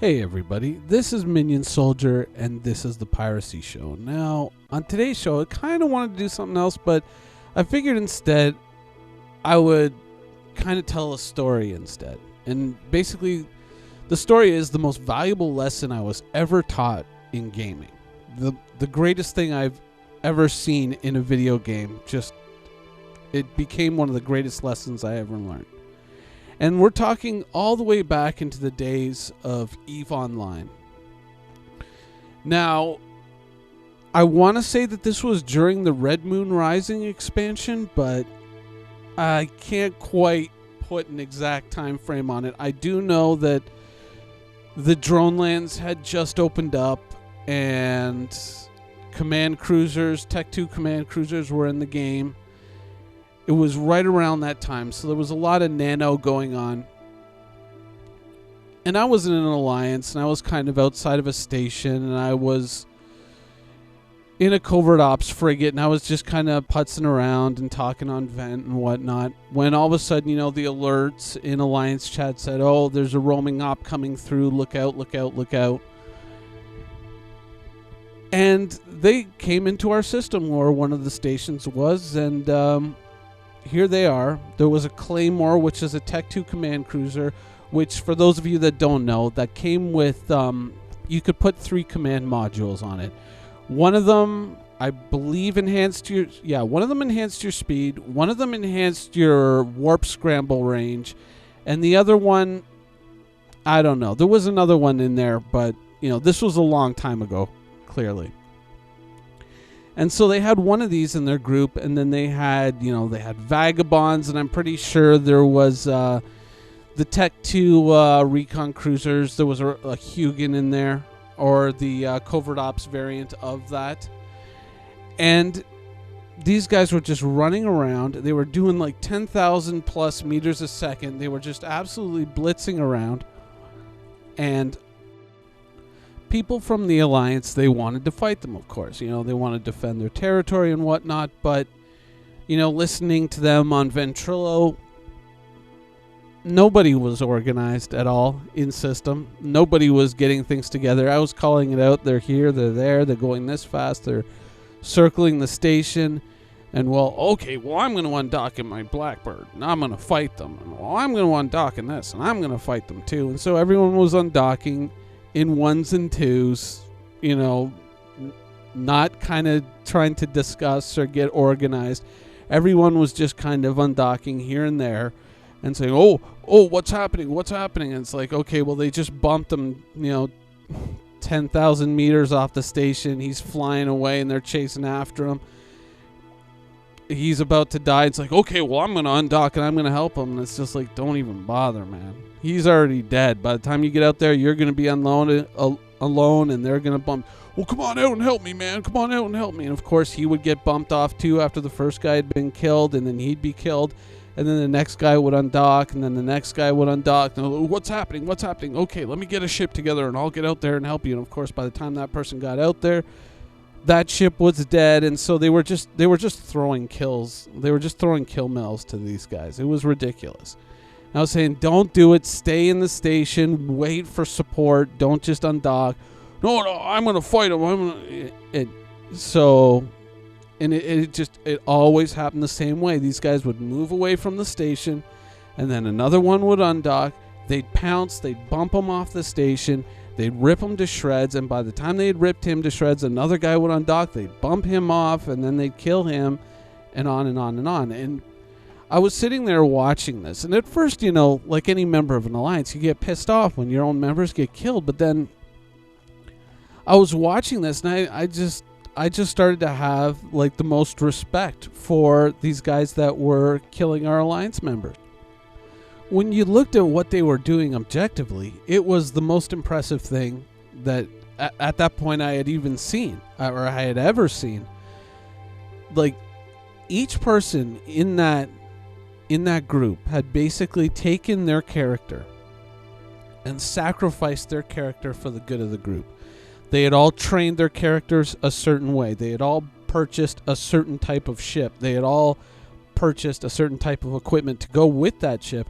Hey everybody, this is Minion Soldier and this is the Piracy Show. Now, on today's show, I kind of wanted to do something else, but I figured instead I would kind of tell a story instead. And basically, the story is the most valuable lesson I was ever taught in gaming. The greatest thing I've ever seen in a video game. It became one of the greatest lessons I ever learned. And we're talking all the way back into the days of EVE Online. Now, I want to say that this was during the Red Moon Rising expansion, but I can't quite put an exact time frame on it. I do know that the drone lands had just opened up and command cruisers, Tech 2 command cruisers were in the game. It was right around that time, so there was a lot of nano going on. And I was in an alliance, and I was kind of outside of a station, and I was in a covert ops frigate, and I was just kind of putzing around and talking on vent and whatnot, when all of a sudden, the alerts in alliance chat said, oh, there's a roaming op coming through, look out, look out, look out. And they came into our system where one of the stations was, and here they are. There was a Claymore, which is a Tech 2 command cruiser, which, for those of you that don't know, that came with, you could put 3 command modules on it. One of them, I believe, enhanced your speed, one of them enhanced your warp scramble range, and the other one, I don't know. There was another one in there, but, this was a long time ago, clearly. And so they had one of these in their group, and then they had Vagabonds, and I'm pretty sure there was the Tech 2 recon cruisers. There was a Hugin in there, or the Covert Ops variant of that. And these guys were just running around. They were doing like 10,000 plus meters a second. They were just absolutely blitzing around. And people from the Alliance, they wanted to fight them, of course. They wanted to defend their territory and whatnot, but, listening to them on Ventrilo, nobody was organized at all in system. Nobody was getting things together. I was calling it out. They're here, they're there, they're going this fast, they're circling the station, and, I'm going to undock in my Blackbird, and I'm going to fight them. And, I'm going to undock in this, and I'm going to fight them too. And so everyone was undocking in ones and twos, not kind of trying to discuss or get organized. Everyone was just kind of undocking here and there and saying, oh, what's happening? And it's like, okay, well, they just bumped him, 10,000 meters off the station. He's flying away and they're chasing after him. He's about to die. It's like, okay, well, I'm going to undock and I'm going to help him. And it's just like, don't even bother, man. He's already dead. By the time you get out there, you're going to be alone, and they're going to bump. Well, come on out and help me, man. Come on out and help me. And, of course, he would get bumped off, too, after the first guy had been killed, and then he'd be killed. And then the next guy would undock, and then the next guy would undock. And, what's happening? Okay, let me get a ship together, and I'll get out there and help you. And, of course, by the time that person got out there, that ship was dead, and so they were just throwing kills. They were just throwing kill mills to these guys. It was ridiculous. I was saying, don't do it. Stay in the station. Wait for support. Don't just undock. No, I'm going to fight him. It always happened the same way. These guys would move away from the station, and then another one would undock. They'd pounce. They'd bump him off the station. They'd rip him to shreds, and by the time they had ripped him to shreds, another guy would undock. They'd bump him off, and then they'd kill him, and on and on and on. And I was sitting there watching this, and at first, like any member of an alliance, you get pissed off when your own members get killed. But then I was watching this, and I just started to have like the most respect for these guys that were killing our alliance members. When you looked at what they were doing objectively, it was the most impressive thing that at that point I had even seen, or I had ever seen. Like, each person in that group had basically taken their character and sacrificed their character for the good of the group. They had all trained their characters a certain way. They had all purchased a certain type of ship. They had all purchased a certain type of equipment to go with that ship,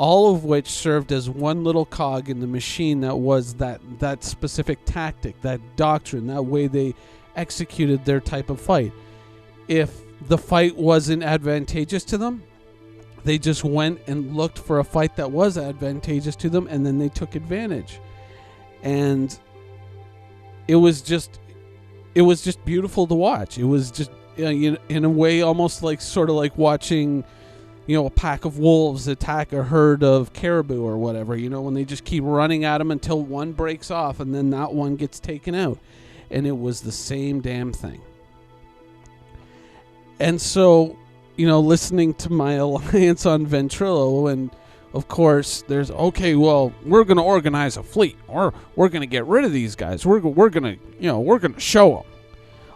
all of which served as one little cog in the machine that was that specific tactic, that doctrine, that way they executed their type of fight. If the fight wasn't advantageous to them, they just went and looked for a fight that was advantageous to them, and then they took advantage. And it was just beautiful to watch. It was just, in a way, almost like sort of like watching, a pack of wolves attack a herd of caribou or whatever, when they just keep running at them until one breaks off and then that one gets taken out. And it was the same damn thing. And so, listening to my alliance on Ventrilo, and of course there's, okay, well, we're going to organize a fleet, or we're going to get rid of these guys. We're going to show them.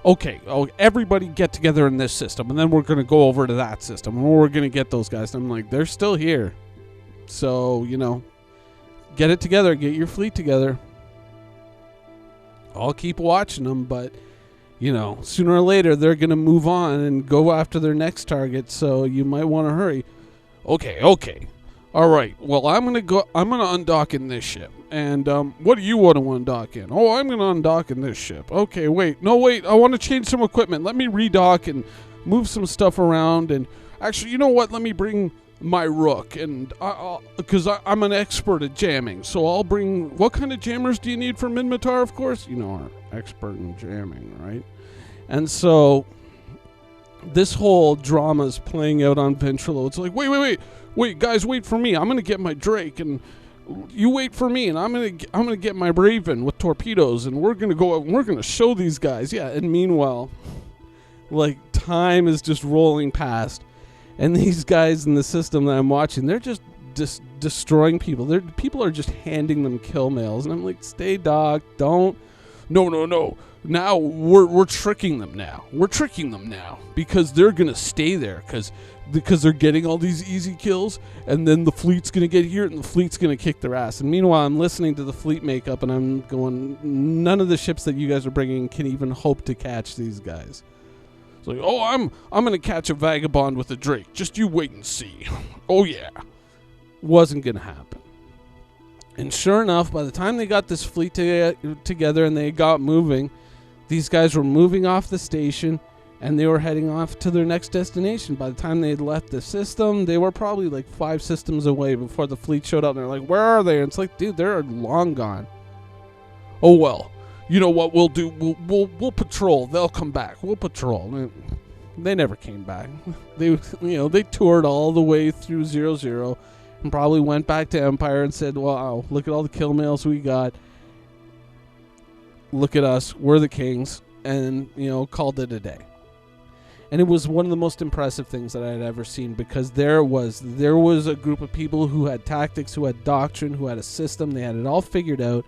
Okay, everybody get together in this system, and then we're going to go over to that system, and we're going to get those guys. And I'm like, they're still here. So, get it together, get your fleet together. I'll keep watching them, but, sooner or later, they're going to move on and go after their next target, so you might want to hurry. Okay. All right, well, I'm going to undock in this ship. And what do you want to undock in? Oh, I'm going to undock in this ship. Okay, wait, I want to change some equipment. Let me redock and move some stuff around. And actually, you know what? Let me bring my rook, and because I'm an expert at jamming, so I'll bring. What kind of jammers do you need for Minmatar? Of course, our expert in jamming, right? And so this whole drama is playing out on Ventrilo. It's like, wait, guys, wait for me. I'm gonna get my Drake, and you wait for me, and I'm gonna get my Raven with torpedoes, and we're gonna go out and we're gonna show these guys. Yeah, and meanwhile, like, time is just rolling past. And these guys in the system that I'm watching, they're just destroying people. People are just handing them kill mails. And I'm like, stay, Doc, don't. No. Now we're tricking them now. Because they're going to stay there. Because they're getting all these easy kills. And then the fleet's going to get here and the fleet's going to kick their ass. And meanwhile, I'm listening to the fleet makeup and I'm going, none of the ships that you guys are bringing can even hope to catch these guys. Like, oh, I'm going to catch a vagabond with a Drake. Just you wait and see. Oh, yeah. Wasn't going to happen. And sure enough, by the time they got this fleet together and they got moving, these guys were moving off the station and they were heading off to their next destination. By the time they had left the system, they were probably like 5 systems away before the fleet showed up. And they're like, where are they? And it's like, dude, they're long gone. Oh, well. You know what we'll do? We'll patrol. They'll come back. We'll patrol. They never came back. They toured all the way through 00 and probably went back to Empire and said, "Wow, look at all the kill mails we got. Look at us. We're the kings." And called it a day. And it was one of the most impressive things that I had ever seen, because there was a group of people who had tactics, who had doctrine, who had a system. They had it all figured out.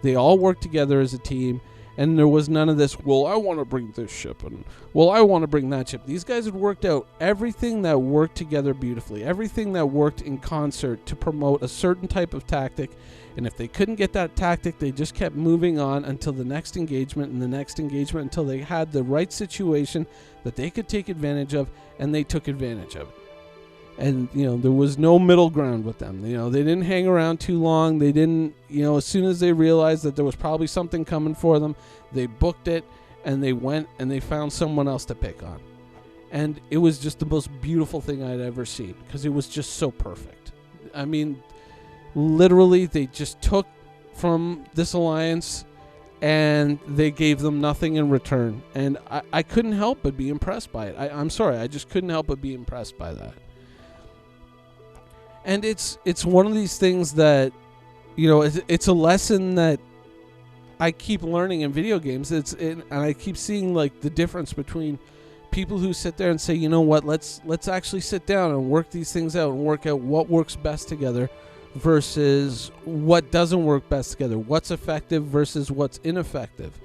They all worked together as a team, and there was none of this, well, I want to bring this ship, and, well, I want to bring that ship. These guys had worked out everything that worked together beautifully, everything that worked in concert to promote a certain type of tactic, and if they couldn't get that tactic, they just kept moving on until the next engagement and the next engagement, until they had the right situation that they could take advantage of, and they took advantage of it. And, there was no middle ground with them. They didn't hang around too long. They didn't, as soon as they realized that there was probably something coming for them, they booked it and they went and they found someone else to pick on. And it was just the most beautiful thing I'd ever seen, because it was just so perfect. I mean, literally, they just took from this alliance and they gave them nothing in return. And I couldn't help but be impressed by it. I'm sorry, I just couldn't help but be impressed by that. And it's one of these things that, it's a lesson that I keep learning in video games. And I keep seeing, like, the difference between people who sit there and say, you know what, let's actually sit down and work these things out and work out what works best together versus what doesn't work best together. What's effective versus what's ineffective.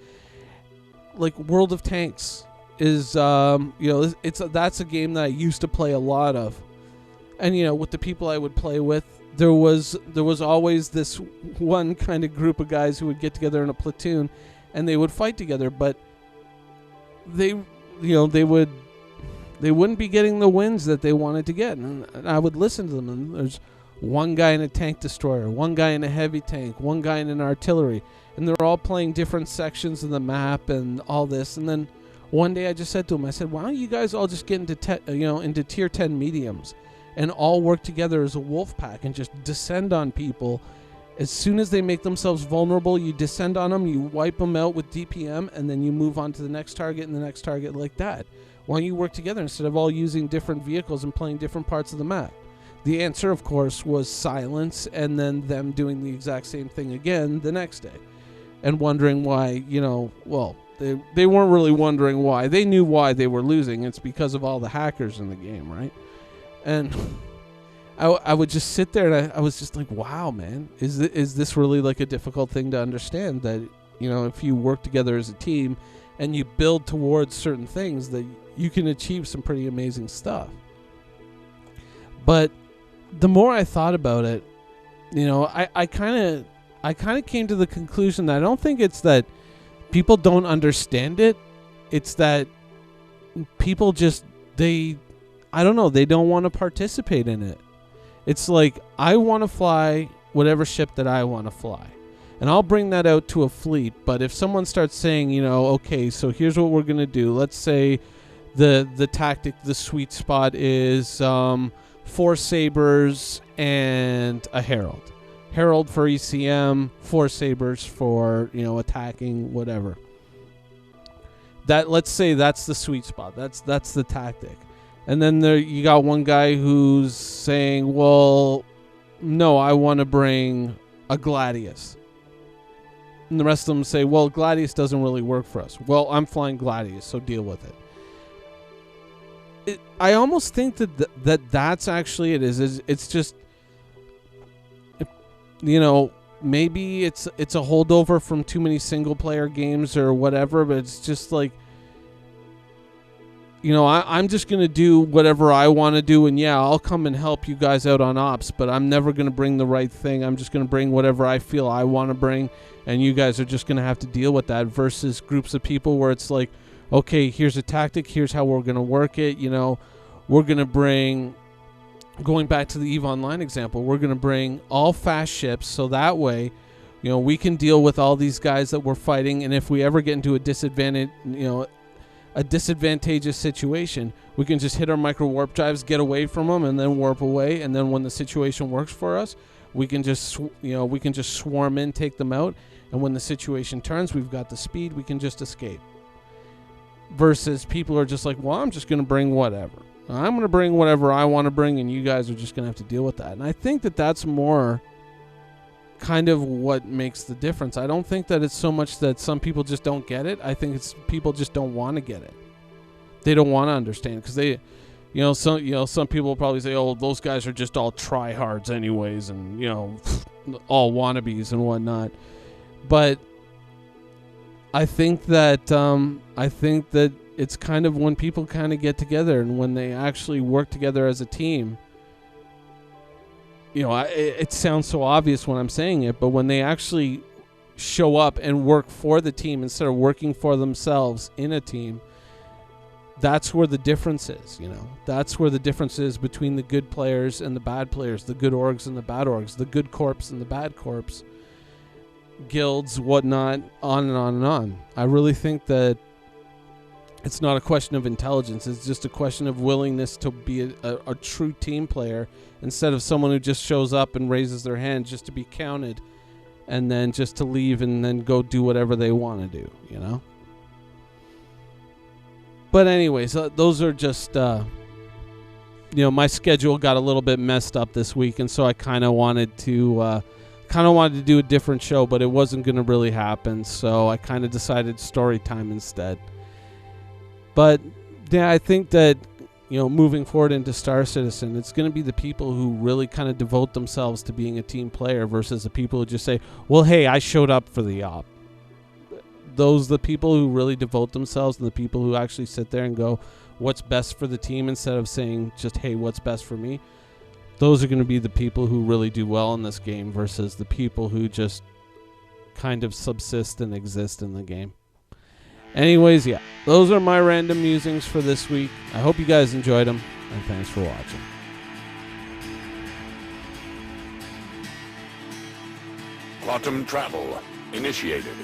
Like World of Tanks is, that's a game that I used to play a lot of. And, with the people I would play with, there was always this one kind of group of guys who would get together in a platoon and they would fight together, but they wouldn't be getting the wins that they wanted to get. And I would listen to them, and there's, one guy in a tank destroyer, one guy in a heavy tank, one guy in an artillery, and they're all playing different sections of the map and all this. And then one day I just said to him, I said, why don't you guys all just get into tier 10 mediums and all work together as a wolf pack and just descend on people. As soon as they make themselves vulnerable, you descend on them, you wipe them out with DPM, and then you move on to the next target and the next target like that. Why don't you work together instead of all using different vehicles and playing different parts of the map? The answer, of course, was silence, and then them doing the exact same thing again the next day. And wondering why, they weren't really wondering why. They knew why they were losing. It's because of all the hackers in the game, right? And I would just sit there and I was just like, wow, man, is this really like a difficult thing to understand? That, if you work together as a team and you build towards certain things, that you can achieve some pretty amazing stuff. But the more I thought about it, I kind of came to the conclusion that I don't think it's that people don't understand it. It's that people just, they don't want to participate in it. It's like, I want to fly whatever ship that I want to fly, and I'll bring that out to a fleet. But if someone starts saying, okay, so here's what we're going to do. Let's say the tactic, the sweet spot is 4 sabers and a herald. Herald for ECM, 4 sabers for, attacking, whatever. That, let's say that's the sweet spot. That's the tactic. And then there you got one guy who's saying, well, no, I want to bring a Gladius. And the rest of them say, well, Gladius doesn't really work for us. Well, I'm flying Gladius, so deal with it. I almost think that's actually it. It's just, maybe it's a holdover from too many single player games or whatever, but it's just like, I'm just going to do whatever I want to do, and yeah, I'll come and help you guys out on ops, but I'm never going to bring the right thing. I'm just going to bring whatever I feel I want to bring, and you guys are just going to have to deal with that, versus groups of people where it's like, okay, here's a tactic, here's how we're going to work it. We're going to bring, going back to the EVE Online example, we're going to bring all fast ships, so that way, we can deal with all these guys that we're fighting, and if we ever get into a disadvantageous situation, we can just hit our micro warp drives, get away from them, and then warp away. And then when the situation works for us, we can just swarm in, take them out. And when the situation turns, we've got the speed, we can just escape. Versus people are just like, well, I'm just going to bring whatever. I'm going to bring whatever I want to bring, and you guys are just going to have to deal with that. And I think that that's more kind of what makes the difference. I don't think that it's so much that some people just don't get it. I think it's people just don't want to get it. They don't want to understand, because they, some people will probably say, oh, those guys are just all tryhards anyways, and all wannabes and whatnot. But I think that it's kind of when people kind of get together and when they actually work together as a team. It sounds so obvious when I'm saying it, but when they actually show up and work for the team instead of working for themselves in a team, that's where the difference is. That's where the difference is between the good players and the bad players, the good orgs and the bad orgs, the good corps and the bad corps, guilds, whatnot, on and on and on. I really think that it's not a question of intelligence. It's just a question of willingness to be a true team player, instead of someone who just shows up and raises their hand just to be counted and then just to leave and then go do whatever they want to do, But anyways, those are just, my schedule got a little bit messed up this week, and so I kind of wanted to do a different show, but it wasn't going to really happen, so I kind of decided story time instead. But yeah, I think that, moving forward into Star Citizen, it's going to be the people who really kind of devote themselves to being a team player versus the people who just say, well, hey, I showed up for the op. Those are the people who really devote themselves, and the people who actually sit there and go, what's best for the team, instead of saying just, hey, what's best for me. Those are going to be the people who really do well in this game versus the people who just kind of subsist and exist in the game. Anyways, yeah, those are my random musings for this week. I hope you guys enjoyed them, and thanks for watching. Quantum travel initiated.